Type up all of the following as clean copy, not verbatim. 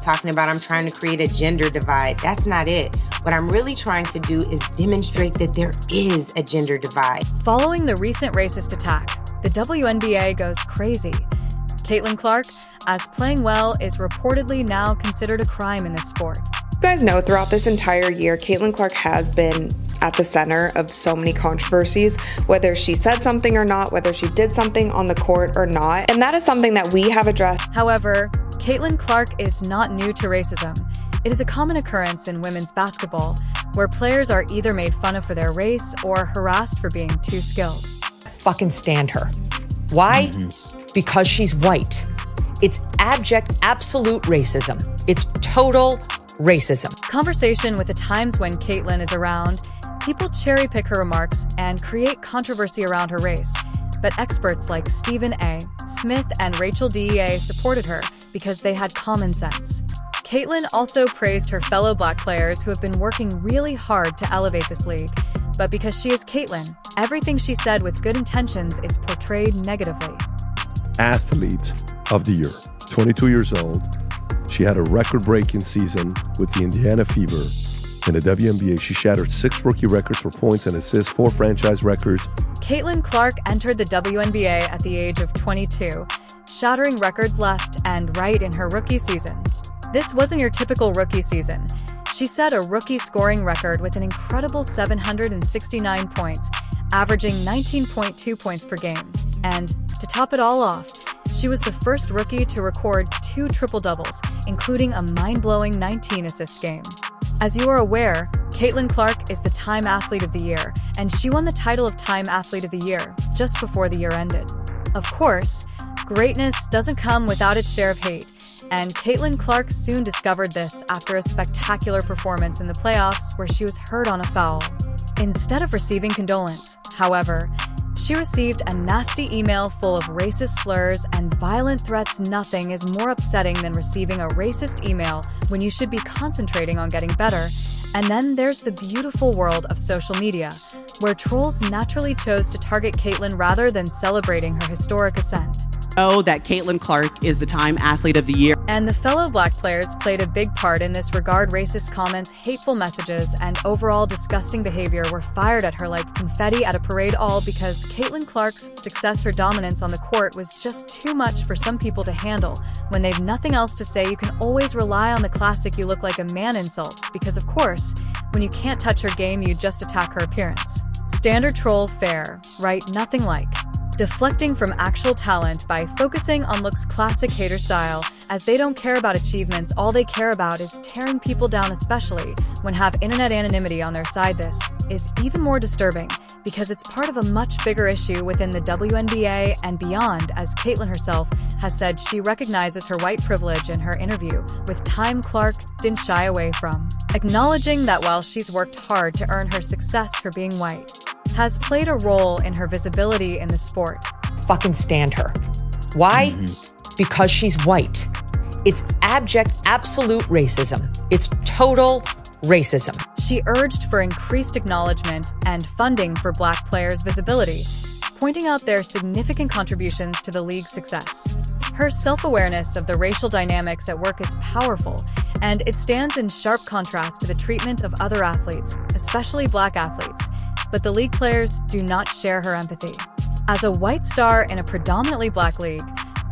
talking about I'm trying to create a gender divide. That's not it. What I'm really trying to do is demonstrate that there is a gender divide. Following the recent racist attack, the WNBA goes crazy. Caitlin Clark, as playing well, is reportedly now considered a crime in this sport. You guys know throughout this entire year, Caitlin Clark has been at the center of so many controversies, whether she said something or not, whether she did something on the court or not. And that is something that we have addressed. However, Caitlin Clark is not new to racism. It is a common occurrence in women's basketball, where players are either made fun of for their race or harassed for being too skilled. Fucking stand her. Why? Because she's white. It's abject, absolute racism. It's total racism. Conversation with the times when Caitlin is around, people cherry pick her remarks and create controversy around her race. But experts like Stephen A. Smith and Rachel DEA supported her because they had common sense. Caitlin also praised her fellow Black players who have been working really hard to elevate this league. But because she is Caitlin, everything she said with good intentions is portrayed negatively. Athlete of the year, 22 years old. She had a record-breaking season with the Indiana Fever in the WNBA. She shattered 6 rookie records for points and assists, 4 franchise records. Caitlin Clark entered the WNBA at the age of 22, shattering records left and right in her rookie season. This wasn't your typical rookie season. She set a rookie scoring record with an incredible 769 points, averaging 19.2 points per game. And to top it all off, she was the first rookie to record 2 triple-doubles, including a mind-blowing 19-assist game. As you are aware, Caitlin Clark is the Time Athlete of the Year, and she won the title of Time Athlete of the Year just before the year ended. Of course, greatness doesn't come without its share of hate, and Caitlin Clark soon discovered this after a spectacular performance in the playoffs where she was hurt on a foul. Instead of receiving condolence, however, she received a nasty email full of racist slurs and violent threats. Nothing is more upsetting than receiving a racist email when you should be concentrating on getting better. And then there's the beautiful world of social media, where trolls naturally chose to target Caitlin rather than celebrating her historic ascent. Know that Caitlin Clark is the Time Athlete of the Year. And the fellow Black players played a big part in this regard. Racist comments, hateful messages, and overall disgusting behavior were fired at her like confetti at a parade, all because Caitlin Clark's success, her dominance on the court, was just too much for some people to handle. When they've nothing else to say, you can always rely on the classic "you look like a man" insult, because of course, when you can't touch her game, you just attack her appearance. Standard troll fare, right? Nothing like deflecting from actual talent by focusing on looks. Classic hater style, as they don't care about achievements, all they care about is tearing people down, especially when have internet anonymity on their side. This is even more disturbing because it's part of a much bigger issue within the WNBA and beyond, as Caitlin herself has said she recognizes her white privilege in her interview with Time. Clark didn't shy away from acknowledging that while she's worked hard to earn her success, her being white has played a role in her visibility in the sport. Fucking stand her. Why? Because she's white. It's abject, absolute racism. It's total racism. She urged for increased acknowledgement and funding for Black players' visibility, pointing out their significant contributions to the league's success. Her self-awareness of the racial dynamics at work is powerful, and it stands in sharp contrast to the treatment of other athletes, especially Black athletes. But the league players do not share her empathy. As a white star in a predominantly Black league,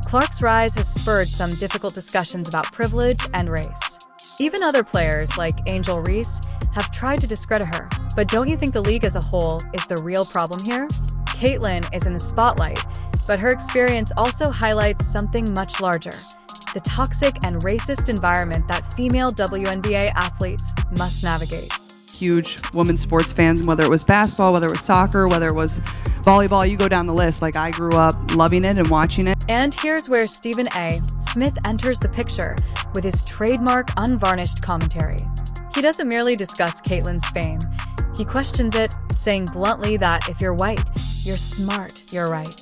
Clark's rise has spurred some difficult discussions about privilege and race. Even other players, like Angel Reese, have tried to discredit her. But don't you think the league as a whole is the real problem here? Caitlin is in the spotlight, but her experience also highlights something much larger: the toxic and racist environment that female WNBA athletes must navigate. Huge women's sports fans, whether it was basketball, whether it was soccer, whether it was volleyball, you go down the list. Like, I grew up loving it and watching it. And here's where Stephen A. Smith enters the picture with his trademark unvarnished commentary. He doesn't merely discuss Caitlin's fame. He questions it, saying bluntly that if you're white, you're smart, you're right.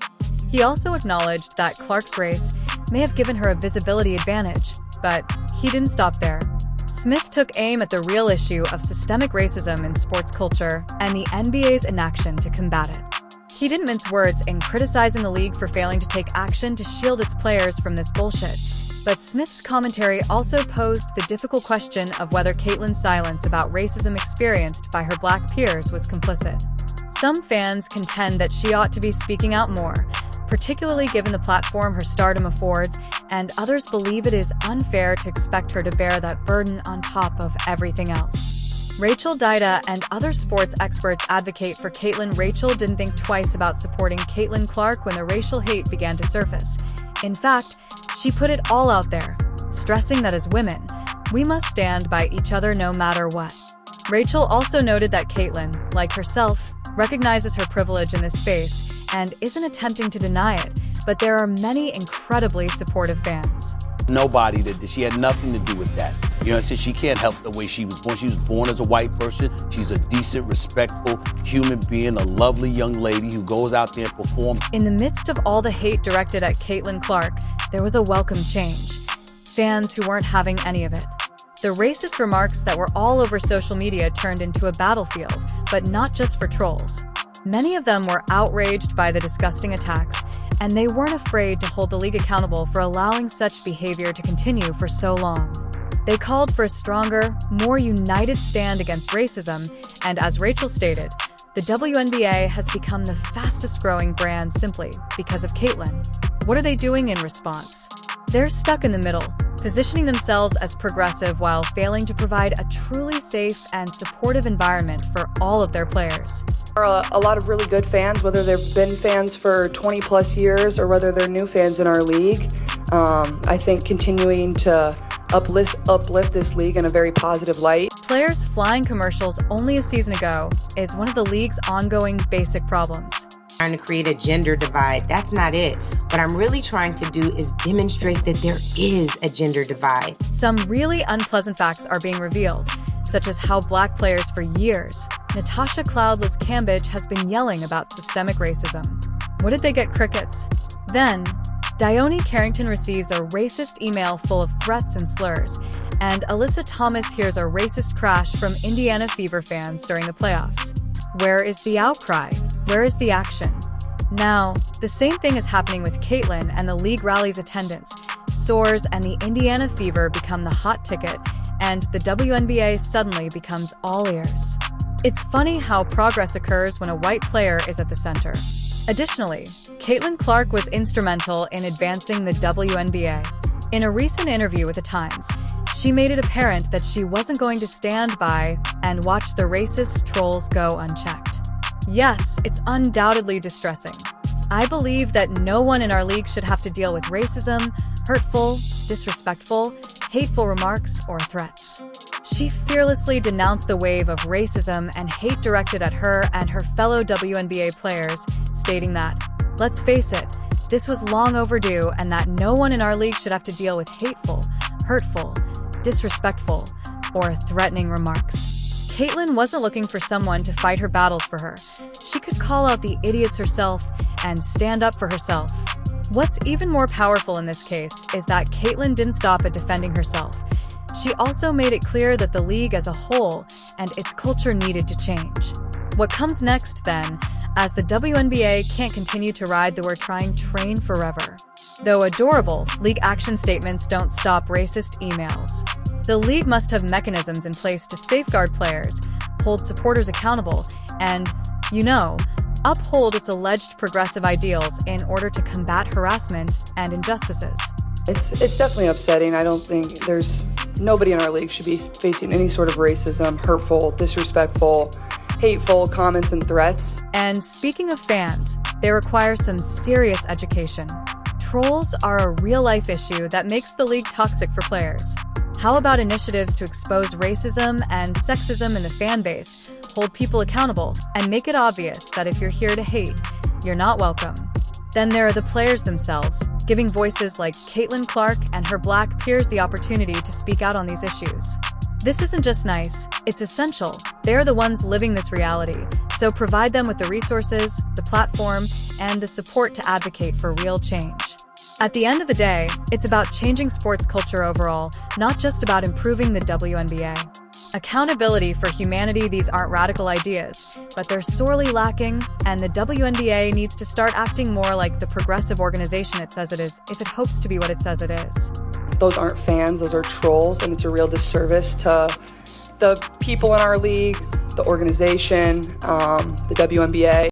He also acknowledged that Clark's race may have given her a visibility advantage, but he didn't stop there. Smith took aim at the real issue of systemic racism in sports culture and the NBA's inaction to combat it. He didn't mince words in criticizing the league for failing to take action to shield its players from this bullshit. But Smith's commentary also posed the difficult question of whether Caitlyn's silence about racism experienced by her black peers was complicit. Some fans contend that she ought to be speaking out more, particularly given the platform her stardom affords, and others believe it is unfair to expect her to bear that burden on top of everything else. Rachel Dida and other sports experts advocate for Caitlyn. Rachel didn't think twice about supporting Caitlin Clark when the racial hate began to surface. In fact, she put it all out there, stressing that as women, we must stand by each other no matter what. Rachel also noted that Caitlyn, like herself, recognizes her privilege in this space and isn't attempting to deny it, but there are many incredibly supportive fans. Nobody did. She had nothing to do with that. You know, she can't help the way she was born. She was born as a white person. She's a decent, respectful human being, a lovely young lady who goes out there and performs. In the midst of all the hate directed at Caitlin Clark, there was a welcome change. Fans who weren't having any of it. The racist remarks that were all over social media turned into a battlefield, but not just for trolls. Many of them were outraged by the disgusting attacks, and they weren't afraid to hold the league accountable for allowing such behavior to continue for so long. They called for a stronger, more united stand against racism, and as Rachel stated, the WNBA has become the fastest-growing brand simply because of Caitlyn. What are they doing in response? They're stuck in the middle, positioning themselves as progressive while failing to provide a truly safe and supportive environment for all of their players. There are a lot of really good fans, whether they've been fans for 20 plus years or whether they're new fans in our league. I think continuing to uplift this league in a very positive light. Players flying commercials only a season ago is one of the league's ongoing basic problems. Trying to create a gender divide, that's not it. What I'm really trying to do is demonstrate that there is a gender divide. Some really unpleasant facts are being revealed, such as how black players for years, Natasha Cloudless Cambridge, has been yelling about systemic racism. What did they get? Crickets. Then, Dione Carrington receives a racist email full of threats and slurs, and Alyssa Thomas hears a racist crash from Indiana Fever fans during the playoffs. Where is the outcry? Where is the action? Now, the same thing is happening with Caitlyn, and the league rallies attendance, soars, and the Indiana Fever become the hot ticket, and the WNBA suddenly becomes all ears. It's funny how progress occurs when a white player is at the center. Additionally, Caitlin Clark was instrumental in advancing the WNBA. In a recent interview with The Times, she made it apparent that she wasn't going to stand by and watch the racist trolls go unchecked. Yes, it's undoubtedly distressing. I believe that no one in our league should have to deal with racism, hurtful, disrespectful, hateful remarks, or threats. She fearlessly denounced the wave of racism and hate directed at her and her fellow WNBA players, stating that, let's face it, this was long overdue and that no one in our league should have to deal with hateful, hurtful, disrespectful, or threatening remarks. Caitlyn wasn't looking for someone to fight her battles for her. She could call out the idiots herself and stand up for herself. What's even more powerful in this case is that Caitlyn didn't stop at defending herself. She also made it clear that the league as a whole and its culture needed to change. What comes next, then, as the WNBA can't continue to ride the "we're trying" train forever? Though adorable, league action statements don't stop racist emails. The league must have mechanisms in place to safeguard players, hold supporters accountable, and, uphold its alleged progressive ideals in order to combat harassment and injustices. It's definitely upsetting. I don't think nobody in our league should be facing any sort of racism, hurtful, disrespectful, hateful comments and threats. And speaking of fans, they require some serious education. Trolls are a real-life issue that makes the league toxic for players. How about initiatives to expose racism and sexism in the fan base, hold people accountable, and make it obvious that if you're here to hate, you're not welcome? Then there are the players themselves, giving voices like Caitlin Clark and her black peers the opportunity to speak out on these issues. This isn't just nice, it's essential. They're the ones living this reality, so provide them with the resources, the platform, and the support to advocate for real change. At the end of the day, it's about changing sports culture overall, not just about improving the WNBA. Accountability for humanity, these aren't radical ideas, but they're sorely lacking, and the WNBA needs to start acting more like the progressive organization it says it is, if it hopes to be what it says it is. those aren't fans, those are trolls, and it's a real disservice to the people in our league, the organization, the WNBA.